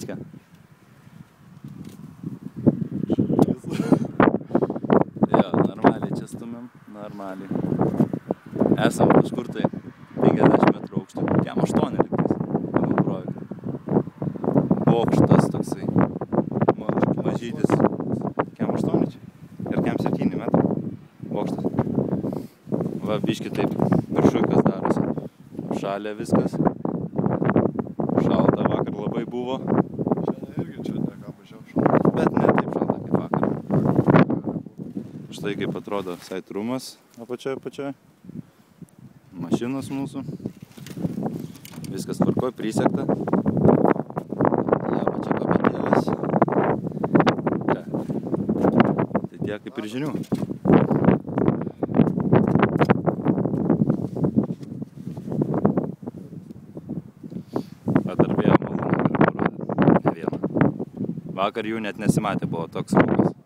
biškį? Jo, normaliai čia stumėm, normaliai. Esam kažkur tai 50 metrų aukštį, kem 8 lygtais, pagal projektą. Bokštas toksai, mažytis, kem 8 čia ir kem 7 metrų bokštas. Va, biškį taip viršuikas darosi, šalia viskas, šalta vakar labai buvo. Šiandien irgi čia ne ką mažiau šalta. Bet ne taip šalta kaip vakar. Štai kaip atrodo saitrumas apačioje. Mašinos mūsų. Viskas tvarkoj, prisekta. Va čia kopėtėlės. Tai tiek kaip ir žinių. Dar vėjo malūną galiu parodyti. Ne vieną. Vakar jų net nesimatė, buvo toks rūkas.